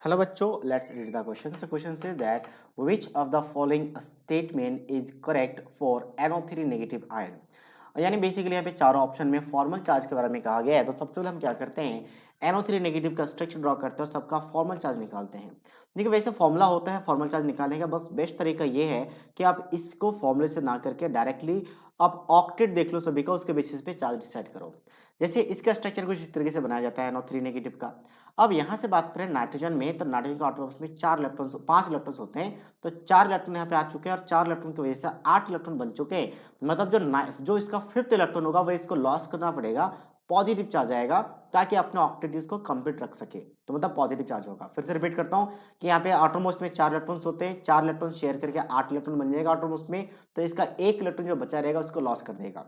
Hello बच्चों, let's read the question. So question says that which of the following statement is correct for NO3 negative ion? यानी basically यहाँ पे चारों option में formal charge के बारे में कहा गया है। तो सबसे पहले हम क्या करते हैं, NO3 नेगेटिव का स्ट्रक्चर ड्रॉ करते हैं और सबका फॉर्मल चार्ज निकालते हैं। देखिए वैसे फॉर्मूला होता है फॉर्मल चार्ज निकालने का, बस बेस्ट तरीका ये है कि आप इसको फॉर्मूले से ना करके डायरेक्टली आप ऑक्टेट देख लो सभी का, उसके बेसिस पे चार्ज डिसाइड करो। जैसे इसका स्ट्रक्चर कुछ इस तरीके से बनाया जाता है NO3 नेगेटिव का। अब यहाँ से बात करें नाइट्रोजन में, तो नाइट्रोजन के आउटर में 4 इलेक्ट्रॉन 5 इलेक्ट्रॉन्स होते हैं, तो 4 इलेक्ट्रॉन यहाँ पे आ चुके हैं और 4 इलेक्ट्रॉन की वजह से 8 इलेक्ट्रॉन बन चुके हैं। मतलब जो इसका 5th इलेक्ट्रॉन होगा वह इसको लॉस करना पड़ेगा, पॉजिटिव चार्ज आएगा ताकि अपने ऑक्टेट को कंप्लीट रख सके। तो मतलब पॉजिटिव चार्ज होगा। फिर से रिपीट करता हूँ कि यहाँ पे आउटरमोस्ट में 4 इलेक्ट्रॉन्स होते हैं, 4 इलेक्ट्रॉन शेयर करके 8 इलेक्ट्रॉन बन जाएगा आउटरमोस्ट में, तो इसका एक इलेक्ट्रॉन जो बचा रहेगा उसको लॉस कर देगा।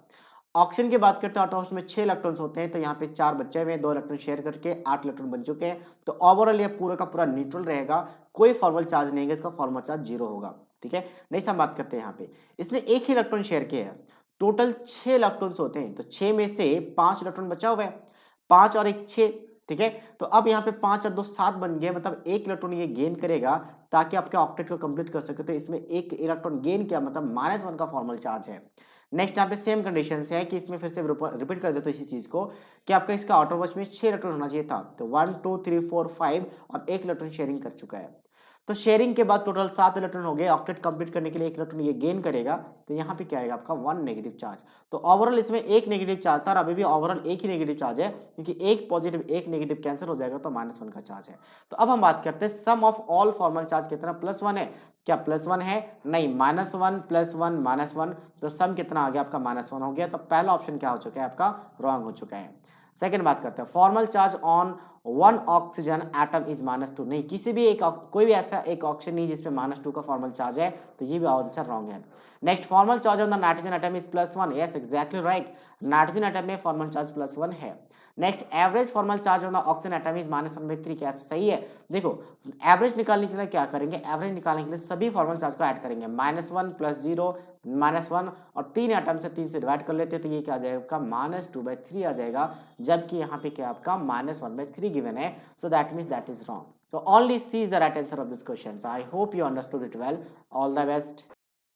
ऑक्सीजन की बात करते हैं, आउटरमोस्ट में 6 इलेक्ट्रॉन्स होते हैं, तो यहाँ पे 4 बचे हुए हैं, 2 इलेक्ट्रॉन शेयर करके 8 इलेक्ट्रॉन बन चुके हैं। तो ओवरऑल ये पूरा का पूरा न्यूट्रल रहेगा, कोई फॉर्मल चार्ज नहीं है, इसका फॉर्मल चार्ज 0 होगा। ठीक है, नेक्स्ट हम बात करते हैं यहाँ पे, इसने एक ही इलेक्ट्रॉन शेयर किया है, टोटल 6 इलेक्ट्रॉन्स होते हैं, तो 6 में से 5 इलेक्ट्रॉन बचा हुआ है, 5 और 1 6। ठीक है, तो अब यहाँ पे 5 और 2 7 बन गए, मतलब एक इलेक्ट्रॉन ये गेन करेगा ताकि आपके ऑक्टेट को कंप्लीट कर सके। तो इसमें एक इलेक्ट्रॉन गेन किया, मतलब -1 का फॉर्मल चार्ज है। नेक्स्ट यहाँ पे सेम कंडीशन है कि इसमें फिर से रिपीट कर देते इसी चीज को कि आपका इसका आउटर वॉच में 6 इलेक्ट्रॉन होना चाहिए था, तो 1 2 3 4 5 और एक इलेक्ट्रॉन शेयरिंग कर चुका है। तो शेयरिंग के बाद टोटल 7 इलेक्ट्रॉन हो गए, ऑक्टेट कंप्लीट करने के लिए एक इलेक्ट्रॉन ये गेन करेगा, तो यहाँ पे क्या आएगा आपका 1 नेगेटिव चार्ज। तो ओवरऑल इसमें एक नेगेटिव चार्ज था और अभी भी ओवरऑल एक ही नेगेटिव चार्ज है, क्योंकि एक पॉजिटिव एक नेगेटिव कैंसिल हो जाएगा, तो -1 का चार्ज है। तो अब हम बात करते हैं सम ऑफ ऑल फॉर्मल चार्ज कितना, +1 है। क्या +1 है? नहीं, -1 +1 -1, तो सम कितना आ गया आपका -1 हो गया। तो पहला ऑप्शन क्या हो चुका है आपका, रॉन्ग हो चुका है। सेकंड बात करते हैं, formal charge on one oxygen atom is -2, नहीं, किसी भी एक कोई भी ऐसा एक ऑक्सीजन नहीं जिसपे -2 का फॉर्मल चार्ज है, तो ये भी आंसर रॉन्ग है। Next, formal charge on the nitrogen atom is +1, yes exactly right, nitrogen atom में फॉर्मल चार्ज +1 है। Next, average formal charge on the oxygen atom is -1/3, क्या सही है? देखो, एवरेज निकालने के लिए क्या करेंगे, एवरेज निकालने के लिए सभी फॉर्मल चार्ज को ऐड करेंगे, -1 +0 -1, और 3 एटम से 3 से डिवाइड कर लेते हैं, तो ये क्या आ जाएगा आपका -2/3 आ जाएगा, जबकि यहाँ पे क्या आपका -1/3 गिवन है, so that means that is wrong. So only C is the right answer of this question. So I hope you understood it well. All the best.